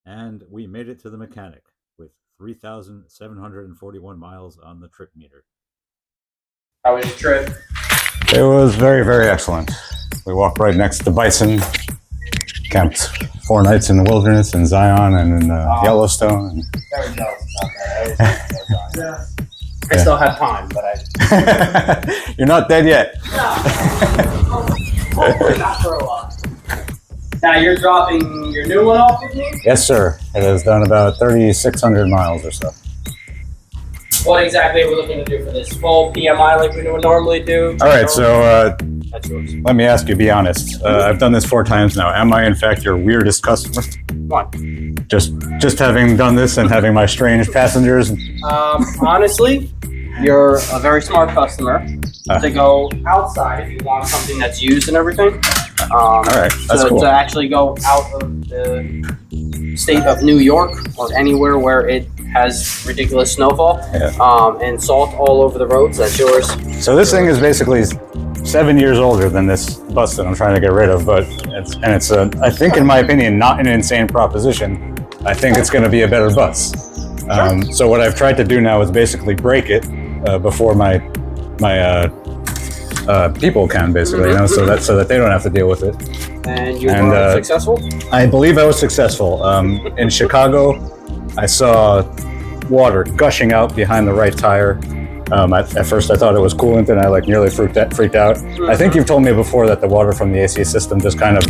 And we made it to the mechanic with 3,741 miles on the trip meter. How was your trip? It was very, very excellent. We walked right next to bison, camped 4 nights in the wilderness in Zion and in Yellowstone. And Very jealous about that. I still have time, but I... You're not dead yet. Hopefully not for a while. Now you're dropping your new one off with me? Yes, sir. It has done about 3,600 miles or so. What exactly are we looking to do for this? Full PMI like we would normally do? All right, so That's yours. let me ask you, be honest. I've done this 4 times now. Am I, in fact, your weirdest customer? What? Just having done this and having my strange passengers? Honestly, you're a very smart customer to go outside if you want something that's used and everything. All right, that's cool. To actually go out of the state of New York or anywhere where it has ridiculous snowfall and salt all over the roads, that's yours. So this thing is basically 7 years older than this bus that I'm trying to get rid of, but it's I think, in my opinion, not an insane proposition. I think it's going to be a better bus. So what I've tried to do now is basically break it before my people can, basically, so that they don't have to deal with it. And you were successful? I believe I was successful. In Chicago, I saw water gushing out behind the right tire. At first I thought it was coolant and I nearly freaked out. I think you've told me before that the water from the AC system just kind of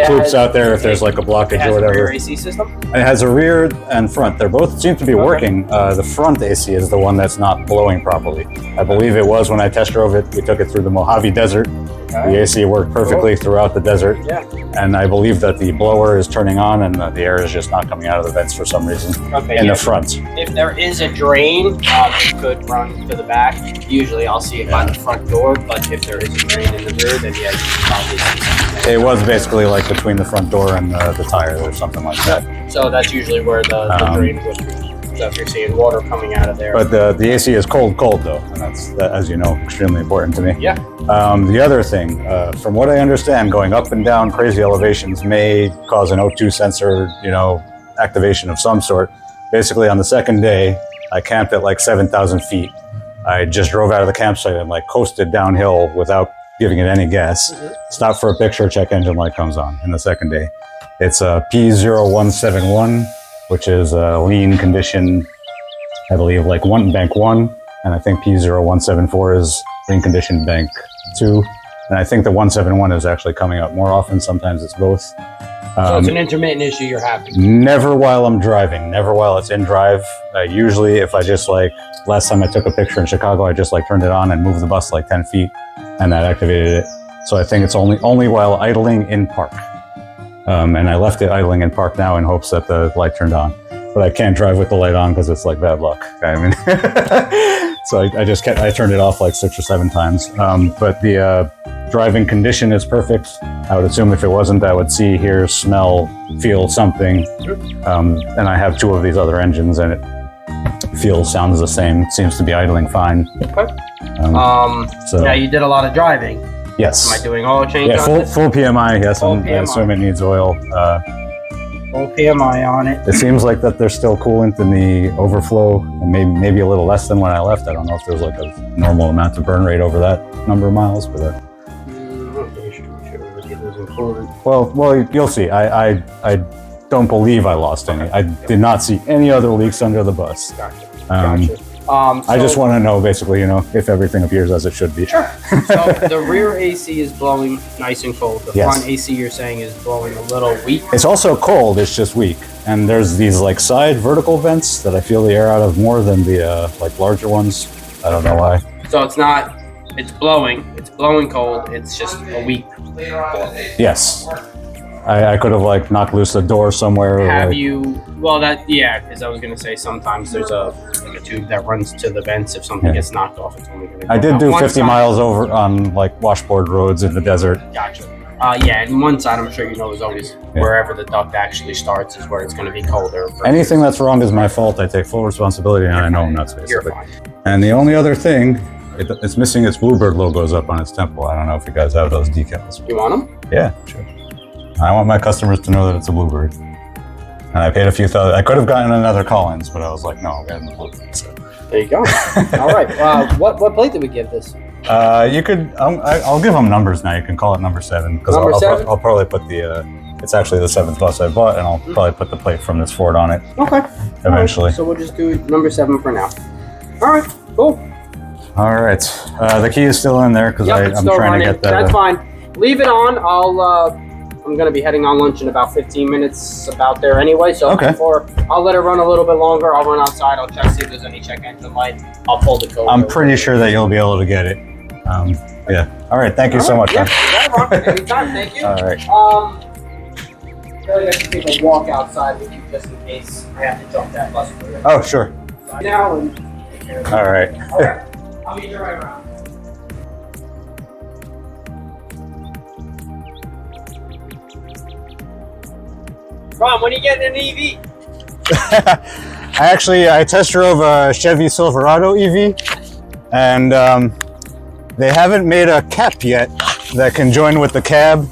poops out there if there's a blockage or whatever. It has a rear AC system? It has a rear and front. They both seem to be working. The front AC is the one that's not blowing properly. I believe it was when I test drove it. We took it through the Mojave Desert. The AC worked perfectly throughout the desert. Yeah. And I believe that the blower is turning on and the air is just not coming out of the vents for some reason in the front. If there is a drain, it could run to the back. Usually I'll see it by the front door, but if there is a drain in the rear, then yeah, you can probably see something. It was basically between the front door and the tire or something like that. So that's usually where the drain would be. So if you're seeing water coming out of there. But the AC is cold though, and that's, as you know, extremely important to me. Yeah. The other thing, from what I understand, going up and down crazy elevations may cause an O2 sensor, activation of some sort. Basically, on the second day, I camped at 7,000 feet. I just drove out of the campsite and coasted downhill without giving it any gas. Stopped for a picture, check engine light comes on in the second day. It's a P0171, which is a lean condition, I believe, bank 1, and I think P0174 is lean condition bank 2, and I think the 171 is actually coming up more often. Sometimes it's both. So it's an intermittent issue you're having? Never while I'm driving, never while it's in drive. Usually if I just last time I took a picture in Chicago, I just turned it on and moved the bus 10 feet, and that activated it. So I think it's only while idling in park. And I left it idling in park now in hopes that the light turned on. But I can't drive with the light on because it's bad luck. I mean, so I turned it off 6 or 7 times. But the driving condition is perfect. I would assume if it wasn't, I would see, hear, smell, feel something. And I have 2 of these other engines, and it sounds the same. Seems to be idling fine. Okay. So now you did a lot of driving. Yes. Am I doing oil change on it? Full PMI, yes. I assume it needs oil. Full PMI on it. It seems that there's still coolant in the overflow, and maybe a little less than when I left. I don't know if there's a normal amount of burn rate over that number of miles, but well, you'll see. I don't believe I lost any. I did not see any other leaks under the bus. Gotcha. I just want to know, basically, if everything appears as it should be. Sure. So the rear AC is blowing nice and cold. The front AC, you're saying, is blowing a little weak. It's also cold. It's just weak. And there's these side vertical vents that I feel the air out of more than the larger ones. I don't know why. So it's not. It's blowing. It's blowing cold. It's just a weak. Yes. I could have knocked loose a door somewhere. Have you? Well, because I was gonna say sometimes there's a tube that runs to the vents. If something gets knocked off, it's only gonna go. I did do 50 miles over on washboard roads in the desert. Gotcha. And one side I'm sure is always wherever the duct actually starts is where it's gonna be colder. Anything that's wrong is my fault. I take full responsibility, and I know I'm not basically. You're fine. And the only other thing, it's missing its Bluebird logos up on its temple. I don't know if you guys have those decals. You want them? Yeah, sure. I want my customers to know that it's a Bluebird. And I paid a few thousand. I could have gotten another Collins, but I was like, no, I'll get in the Bluebird. So. There you go. All right. What plate did we give this? You could. I'll give them numbers now. You can call it number 7 because I'll probably put the. It's actually the 7th bus I bought, and I'll probably put the plate from this Ford on it. Okay. Eventually. Right. So we'll just do number 7 for now. All right. Cool. All right. The key is still in there because I'm trying to get that. That's fine. Leave it on. I'm going to be heading on lunch in about 15 minutes about there anyway. So before I'll let it run a little bit longer. I'll run outside. I'll check, see if there's any check engine light. I'll pull the code. I'm pretty sure that you'll be able to get it. Yeah. All right. Thank you so much. Yeah, anytime. Thank you. All right. I feel like I should take a walk outside with you just in case I have to jump that bus for you. Oh, sure. Now and take care of it. All right. Okay. I'll meet you right around. Ron, when are you getting an EV? I test drove a Chevy Silverado EV, and they haven't made a cap yet that can join with the cab.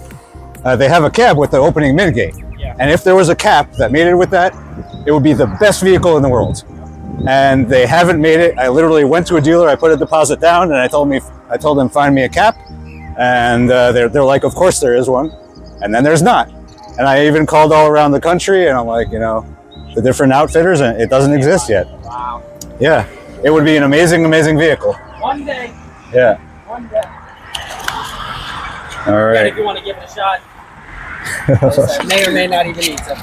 They have a cab with the opening midgate, and if there was a cap that made it with that, it would be the best vehicle in the world. And they haven't made it. I literally went to a dealer, I put a deposit down, and I told them find me a cap, and they're like, of course there is one, and then there's not. And I even called all around the country, and I'm like, the different outfitters, and it doesn't exist yet. Wow. Yeah, it would be an amazing, amazing vehicle. One day. Yeah. One day. All right. And if you want to give it a shot, I may or may not even need some.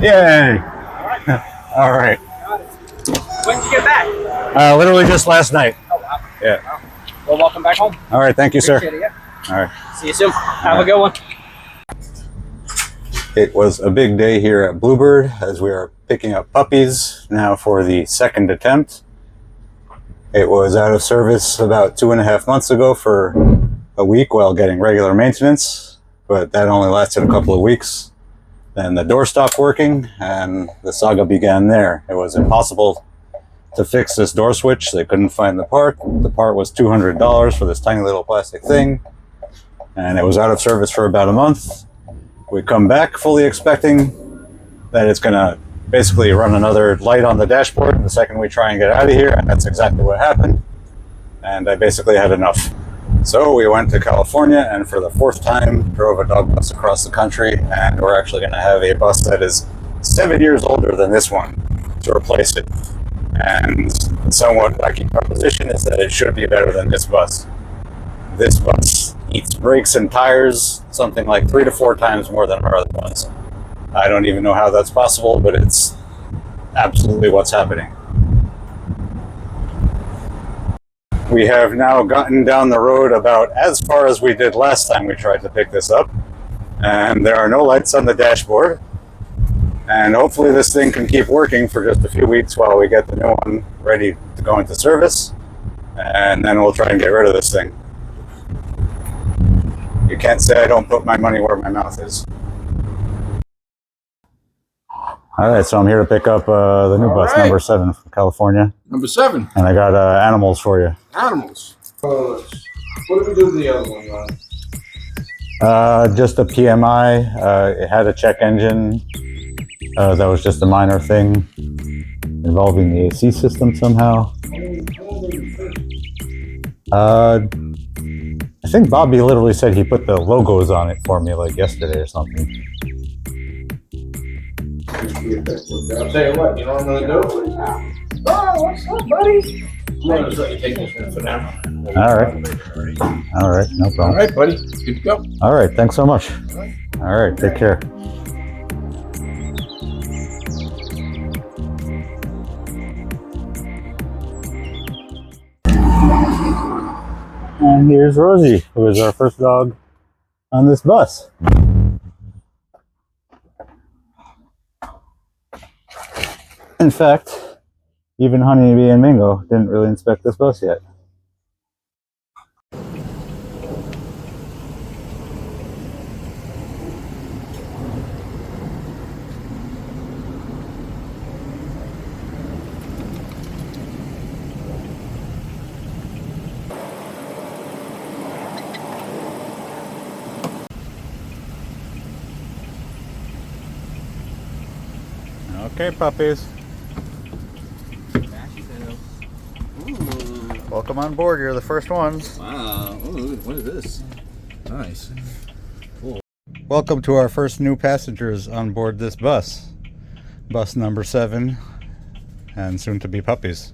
Yay! All right. All right. Got it. When did you get back? Literally just last night. Oh, wow. Yeah. Wow. Well, welcome back home. All right. Thank you, sir. Appreciate it, yeah. All right. See you soon. Have a good one. It was a big day here at Bluebird as we are picking up puppies now for the 2nd attempt. It was out of service about 2.5 months ago for a week while getting regular maintenance, but that only lasted a couple of weeks. Then the door stopped working and the saga began there. It was impossible to fix this door switch. They couldn't find the part. The part was $200 for this tiny little plastic thing, and it was out of service for about a month. We come back fully expecting that it's going to basically run another light on the dashboard the second we try and get out of here, and that's exactly what happened. And I basically had enough. So we went to California, and for the 4th time drove a Dogbus across the country, and we're actually going to have a bus that is 7 years older than this one to replace it. And somewhat lucky proposition is that it should be better than this bus. This bus eats brakes and tires something like 3 to 4 times more than our other ones. I don't even know how that's possible, but it's absolutely what's happening. We have now gotten down the road about as far as we did last time we tried to pick this up, and there are no lights on the dashboard, and hopefully this thing can keep working for just a few weeks while we get the new one ready to go into service, and then we'll try and get rid of this thing. You can't say I don't put my money where my mouth is. All right, so I'm here to pick up the new bus, number 7 from California. Number 7. And I got animals for you. Animals. What did we do with the other one, Ron? Just a PMI. It had a check engine. That was just a minor thing involving the AC system somehow. I think Bobby literally said he put the logos on it for me like yesterday or something. I'll tell you what, you know what I'm going to do? Oh, what's up, buddy? I'm going to let you take this one for now. All right. All right, no problem. All right, buddy. Good to go. All right, thanks so much. All right, take care. And here's Rosie, who is our first dog on this bus. In fact, even Honeybee and Mingo didn't really inspect this bus yet. Okay, puppies. Ooh. Welcome on board. You're the first ones. Wow. Ooh, what is this? Nice. Welcome to our first new passengers on board this bus. Bus number 7, and soon to be puppies.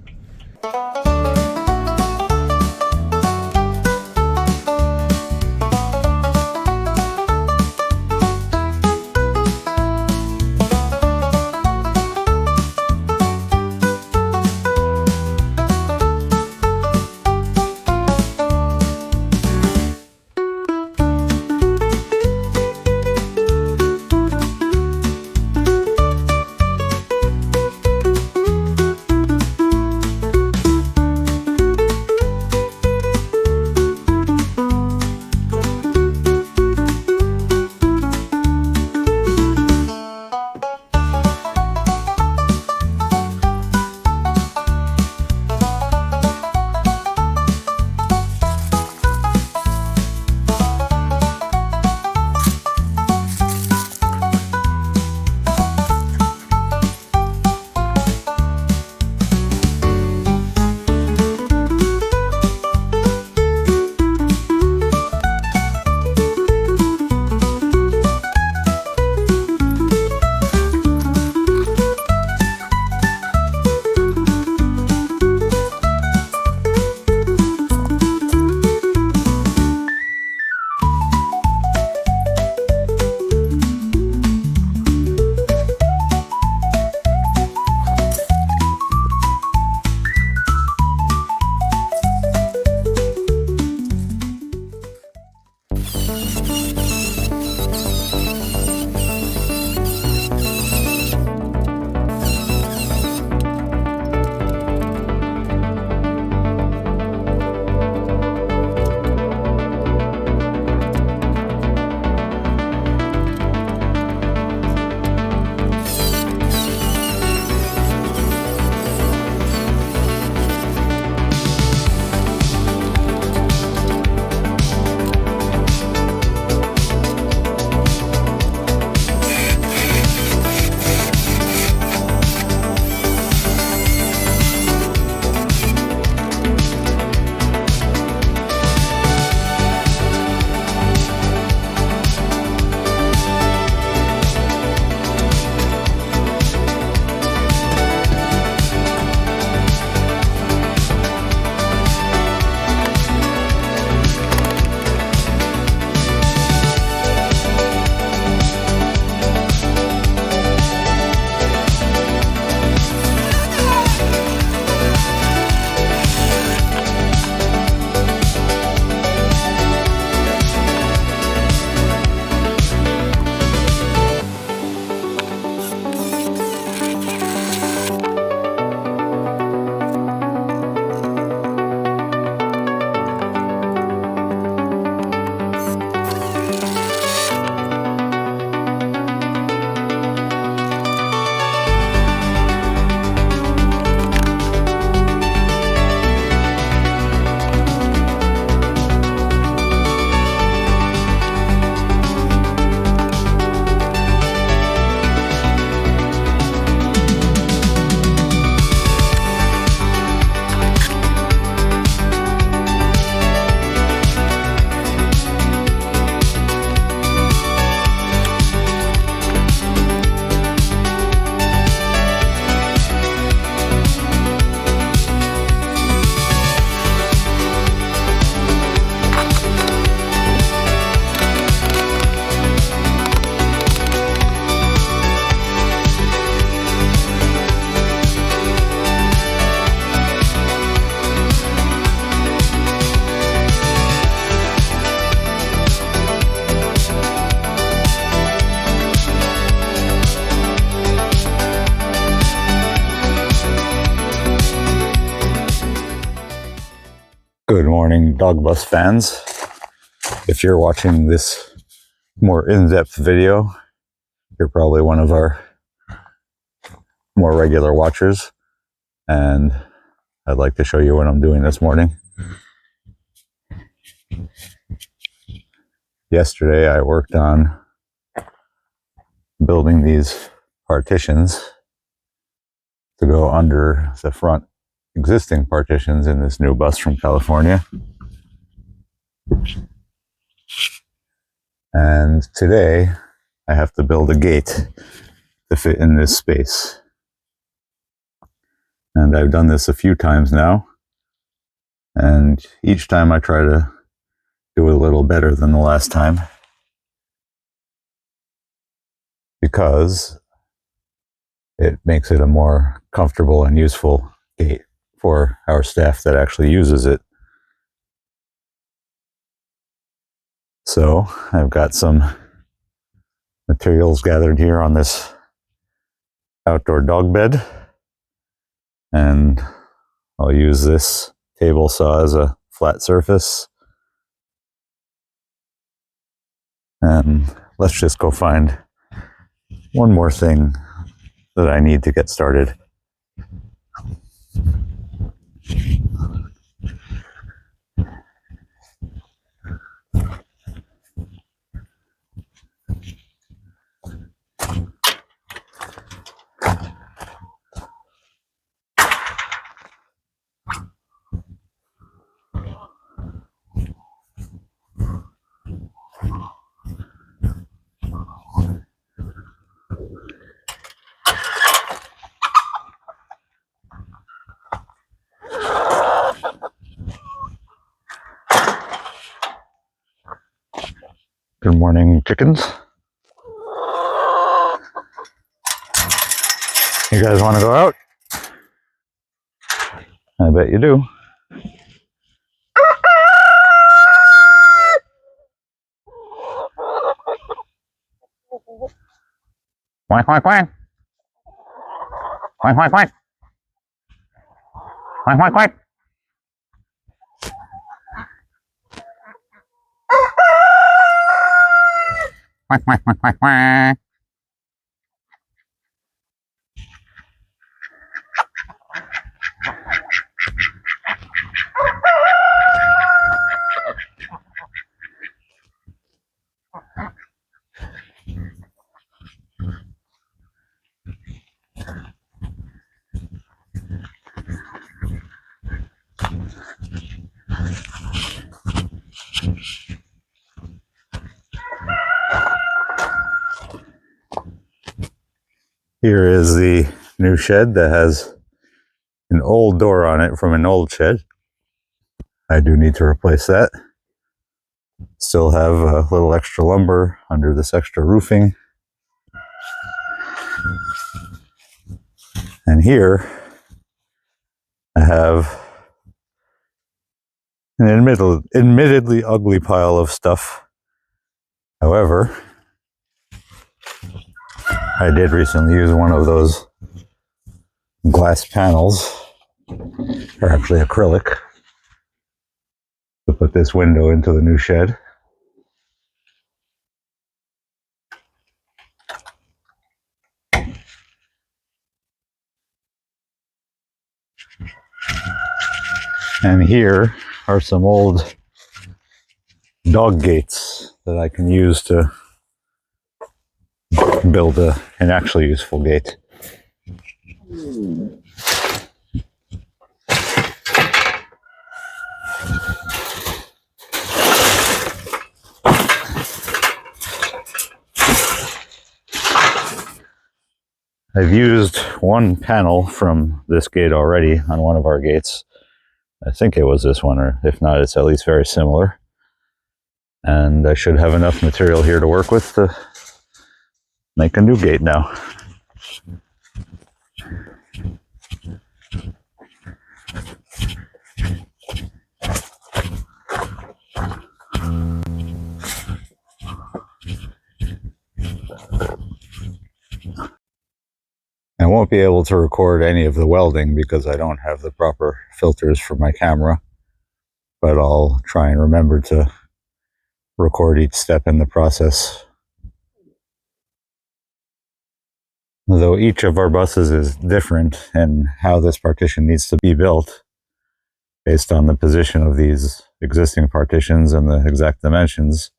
Good morning, Dogbus fans. If you're watching this more in-depth video, you're probably one of our more regular watchers, and I'd like to show you what I'm doing this morning. Yesterday I worked on building these partitions to go under the front existing partitions in this new bus from California. And today I have to build a gate to fit in this space. And I've done this a few times now. And each time I try to do it a little better than the last time, because it makes it a more comfortable and useful gate for our staff that actually uses it. So I've got some materials gathered here on this outdoor dog bed, and I'll use this table saw as a flat surface. And let's just go find one more thing that I need to get started. Good morning, chickens. You guys want to go out? I bet you do. Quack, quack, quack. Quack, quack, quack. Quack, quack, quack. Quack, quack, quack, quack, quack. Here is the new shed that has an old door on it from an old shed. I do need to replace that. Still have a little extra lumber under this extra roofing. And here I have an admittedly ugly pile of stuff. However, I did recently use one of those glass panels, or actually acrylic, to put this window into the new shed. And here are some old dog gates that I can use to build an actually useful gate. I've used one panel from this gate already on one of our gates. I think it was this one, or if not, it's at least very similar. And I should have enough material here to work with to make a new gate now. I won't be able to record any of the welding because I don't have the proper filters for my camera, but I'll try and remember to record each step in the process. Though each of our buses is different in how this partition needs to be built based on the position of these existing partitions and the exact dimensions,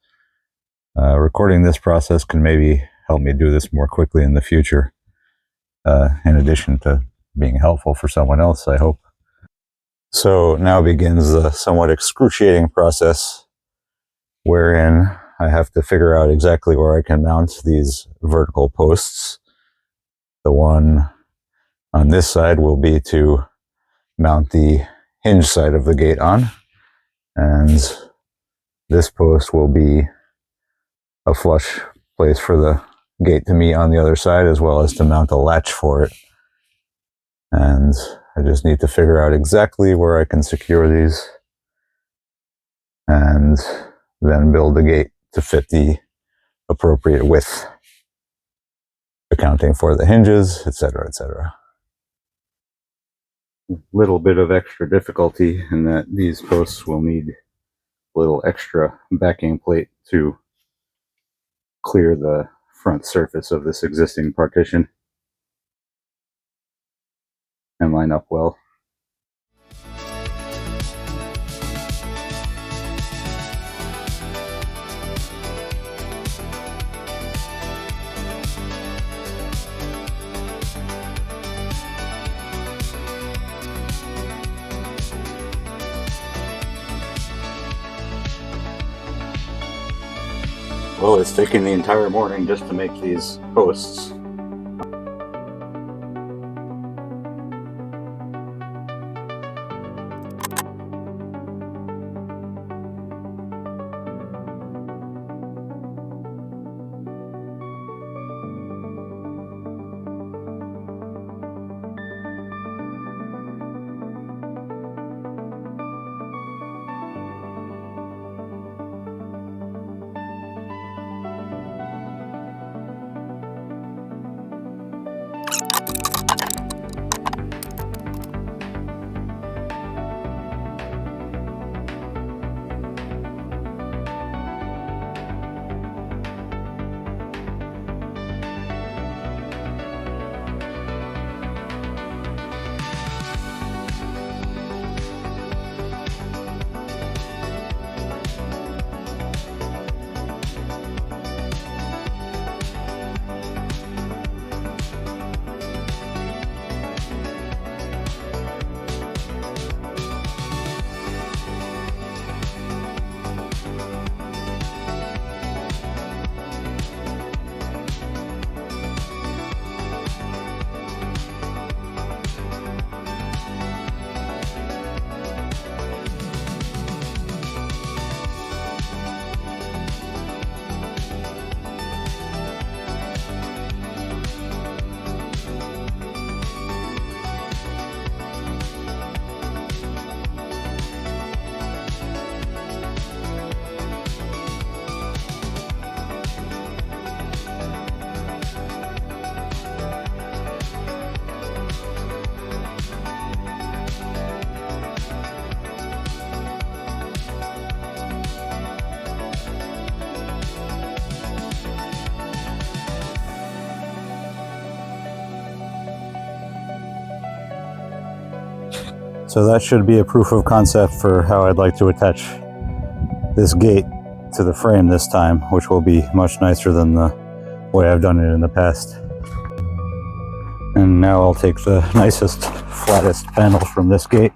recording this process can maybe help me do this more quickly in the future, in addition to being helpful for someone else, I hope. So now begins the somewhat excruciating process wherein I have to figure out exactly where I can mount these vertical posts. The one on this side will be to mount the hinge side of the gate on, and this post will be a flush place for the gate to meet on the other side, as well as to mount a latch for it. And I just need to figure out exactly where I can secure these and then build the gate to fit the appropriate width, accounting for the hinges, etc., etc. Little bit of extra difficulty in that these posts will need a little extra backing plate to clear the front surface of this existing partition and line up well. Well, it's taking the entire morning just to make these posts. So that should be a proof of concept for how I'd like to attach this gate to the frame this time, which will be much nicer than the way I've done it in the past. And now I'll take the nicest, flattest panels from this gate.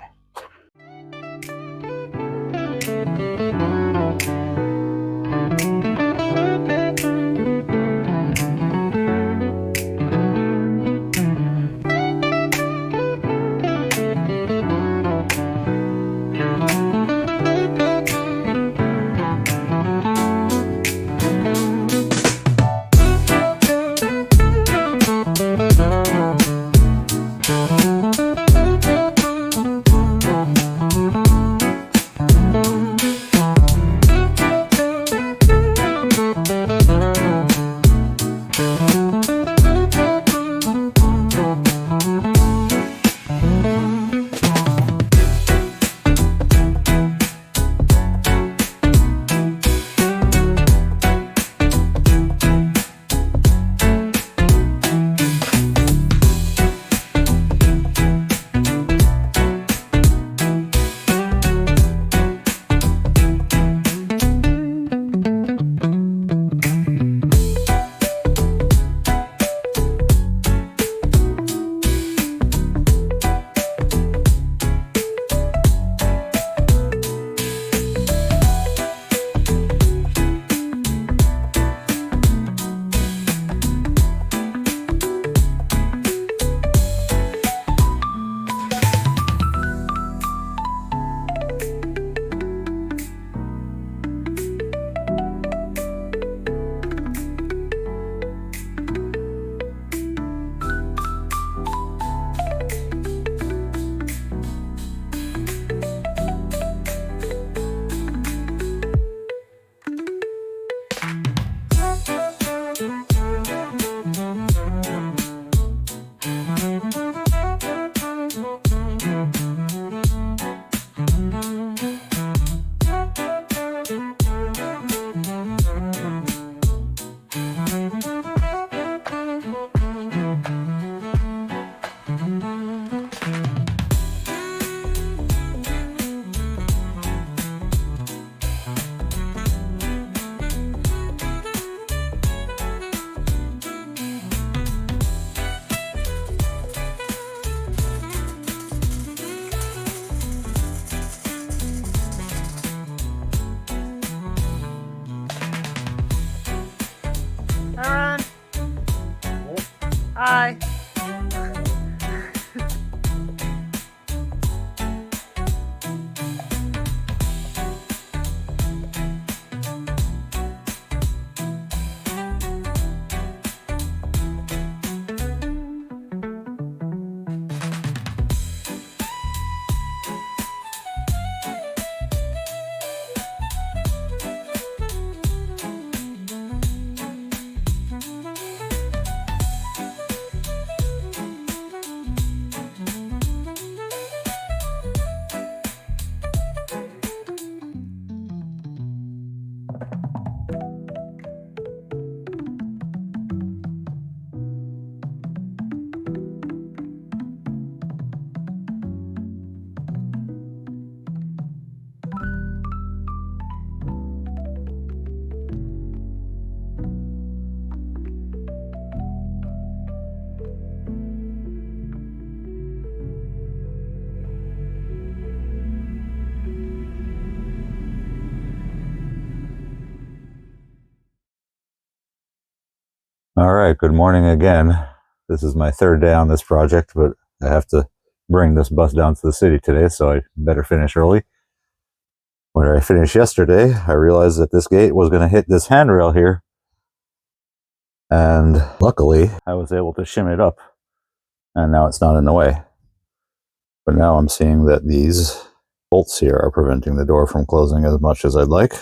All right, good morning again. This is my third day on this project, but I have to bring this bus down to the city today, so I better finish early. When I finished yesterday, I realized that this gate was going to hit this handrail here, and luckily I was able to shim it up, and now it's not in the way. But now I'm seeing that these bolts here are preventing the door from closing as much as I'd like,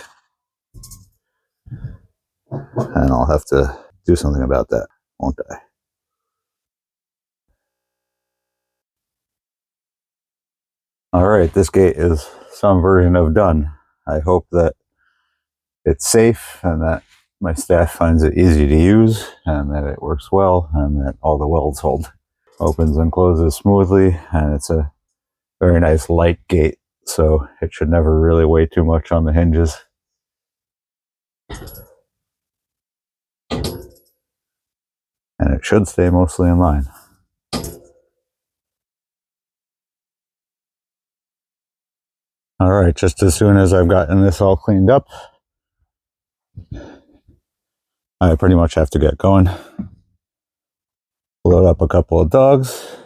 and I'll have to do something about that, won't I? All right, this gate is some version of done. I hope that it's safe and that my staff finds it easy to use and that it works well and that all the welds hold. Opens and closes smoothly, and it's a very nice light gate, so it should never really weigh too much on the hinges. And it should stay mostly in line. All right, just as soon as I've gotten this all cleaned up, I pretty much have to get going. Load up a couple of dogs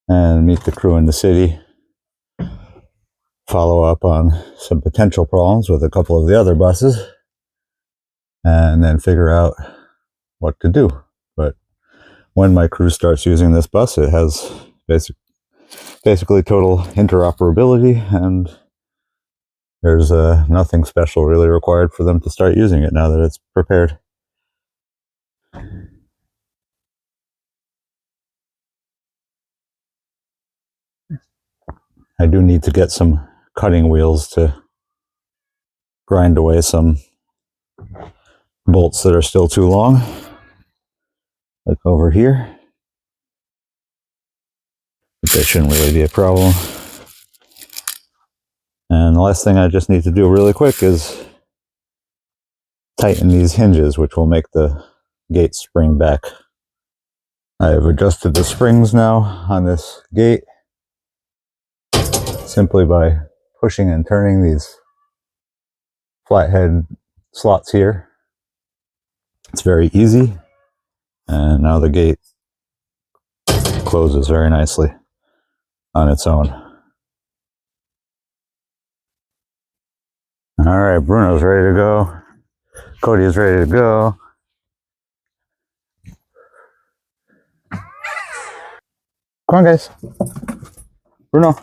and meet the crew in the city. Follow up on some potential problems with a couple of the other buses, and then figure out what to do. But when my crew starts using this bus, it has basically total interoperability, and there's nothing special really required for them to start using it now that it's prepared. I do need to get some cutting wheels to grind away some bolts that are still too long, like over here. But that shouldn't really be a problem. And the last thing I just need to do really quick is tighten these hinges, which will make the gate spring back. I have adjusted the springs now on this gate simply by pushing and turning these flathead slots here. It's very easy, and now the gate closes very nicely on its own. All right, Bruno's ready to go. Cody is ready to go. Come on, guys. Bruno.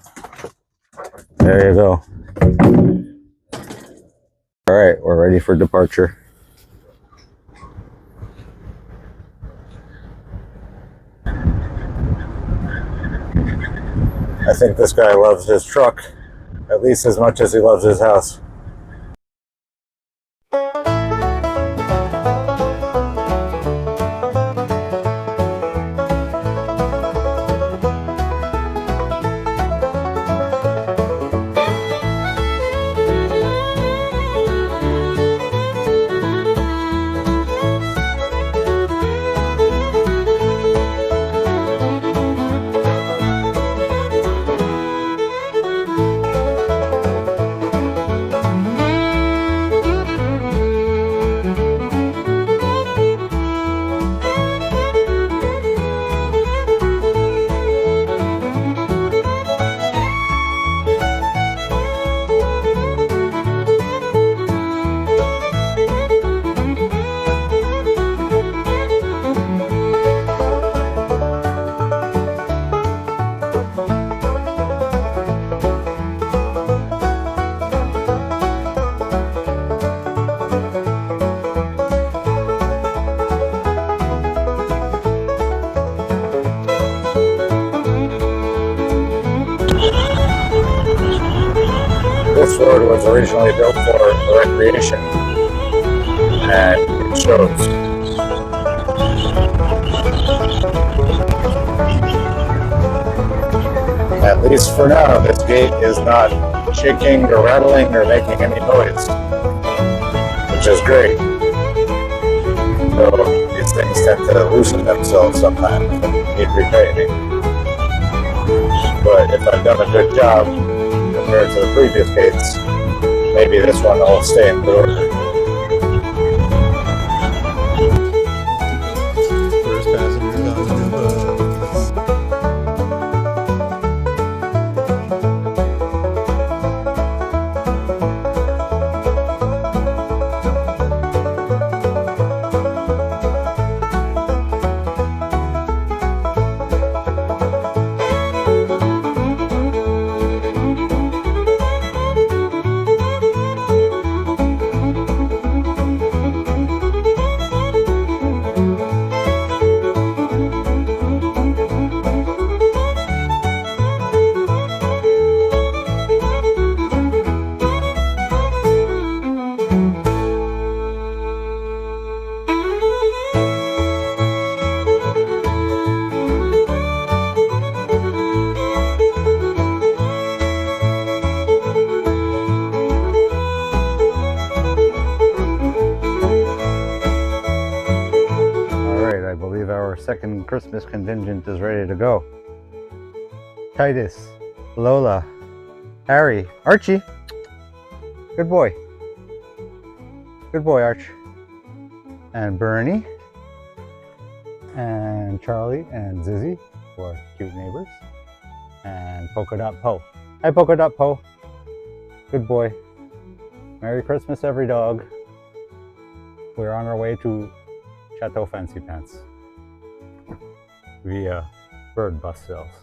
There you go. All right, we're ready for departure. I think this guy loves his truck at least as much as he loves his house. This road was originally built for recreation, and it shows. At least for now, this gate is not shaking or rattling or making any noise, which is great. So these things tend to loosen themselves sometimes and need repainting. But if I've done a good job compared to the previous gates, maybe this one will stay in good order. second Christmas contingent is ready to go. Titus, Lola, Harry, Archie. Good boy. Good boy, Arch. And Bernie, and Charlie, and Zizzy, who are cute neighbors. And Polka Dot Poe. Hi, Polka Dot Poe. Good boy. Merry Christmas, every dog. We're on our way to Chateau Fancy Pants via bird bus sales.